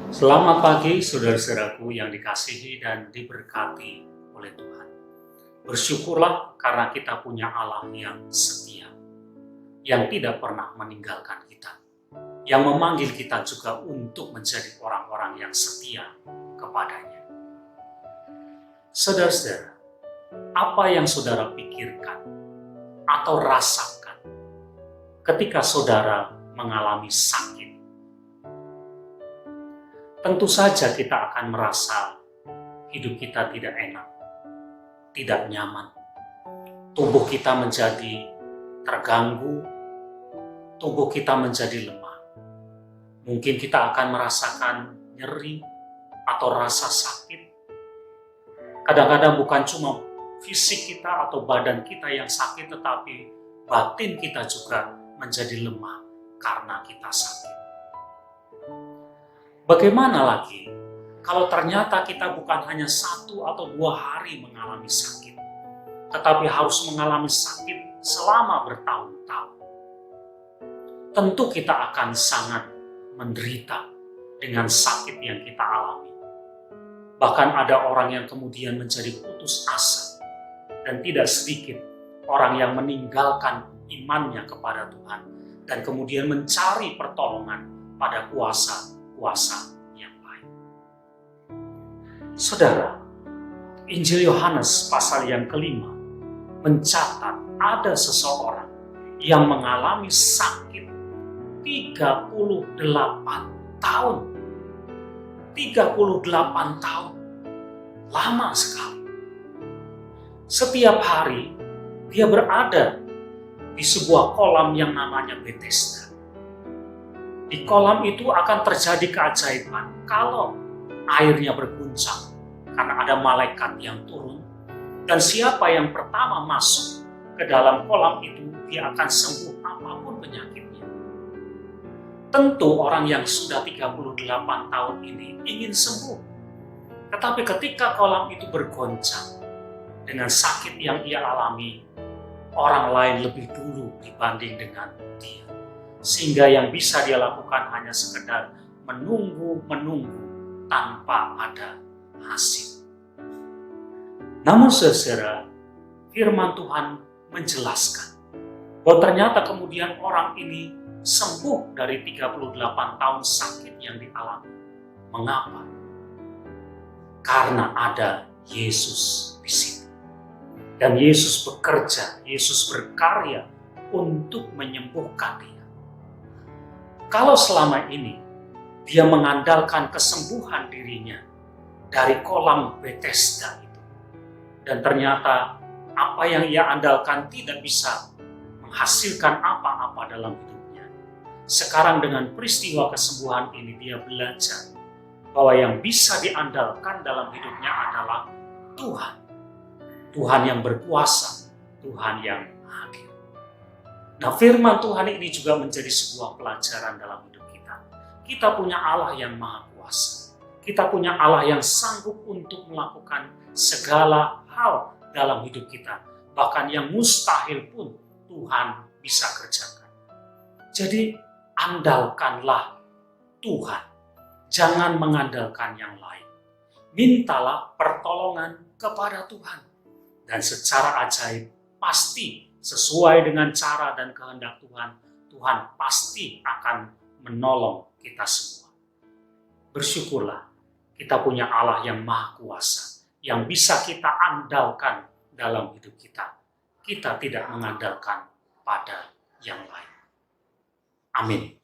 Selamat pagi, saudara-saudaraku yang dikasihi dan diberkati oleh Tuhan. Bersyukurlah karena kita punya Allah yang setia, yang tidak pernah meninggalkan kita, yang memanggil kita juga untuk menjadi orang-orang yang setia kepadanya. Saudara-saudara, apa yang saudara pikirkan atau rasakan ketika saudara mengalami sakit? Tentu saja kita akan merasa hidup kita tidak enak, tidak nyaman. Tubuh kita menjadi terganggu, tubuh kita menjadi lemah. Mungkin kita akan merasakan nyeri atau rasa sakit. Kadang-kadang bukan cuma fisik kita atau badan kita yang sakit, tetapi batin kita juga menjadi lemah karena kita sakit. Bagaimana lagi kalau ternyata kita bukan hanya 1 atau 2 hari mengalami sakit, tetapi harus mengalami sakit selama bertahun-tahun? Tentu kita akan sangat menderita dengan sakit yang kita alami. Bahkan ada orang yang kemudian menjadi putus asa, dan tidak sedikit orang yang meninggalkan imannya kepada Tuhan dan kemudian mencari pertolongan pada kuasa yang lain. Saudara, Injil Yohanes pasal yang kelima mencatat ada seseorang yang mengalami sakit 38 tahun. 38 tahun. Lama sekali. Setiap hari dia berada di sebuah kolam yang namanya Bethesda. Di kolam itu akan terjadi keajaiban kalau airnya berguncang karena ada malaikat yang turun, dan siapa yang pertama masuk ke dalam kolam itu dia akan sembuh apapun penyakitnya. Tentu orang yang sudah 38 tahun ini ingin sembuh, tetapi ketika kolam itu bergoncang dengan sakit yang ia alami, orang lain lebih dulu dibanding dengan dia. Sehingga yang bisa dia lakukan hanya sekedar menunggu tanpa ada hasil. Namun saudara, firman Tuhan menjelaskan bahwa ternyata kemudian orang ini sembuh dari 38 tahun sakit yang dialami. Mengapa? Karena ada Yesus di situ. Dan Yesus bekerja, Yesus berkarya untuk menyembuhkan dia. Kalau selama ini dia mengandalkan kesembuhan dirinya dari kolam Bethesda itu, dan ternyata apa yang ia andalkan tidak bisa menghasilkan apa-apa dalam hidupnya. Sekarang dengan peristiwa kesembuhan ini dia belajar bahwa yang bisa diandalkan dalam hidupnya adalah Tuhan. Tuhan yang berkuasa, Tuhan yang hadir. Nah, firman Tuhan ini juga menjadi sebuah pelajaran dalam hidup kita. Kita punya Allah yang maha kuasa. Kita punya Allah yang sanggup untuk melakukan segala hal dalam hidup kita. Bahkan yang mustahil pun Tuhan bisa kerjakan. Jadi, andalkanlah Tuhan. Jangan mengandalkan yang lain. Mintalah pertolongan kepada Tuhan. Dan secara ajaib, pasti sesuai dengan cara dan kehendak Tuhan, Tuhan pasti akan menolong kita semua. Bersyukurlah kita punya Allah yang maha kuasa, yang bisa kita andalkan dalam hidup kita. Kita tidak mengandalkan pada yang lain. Amin.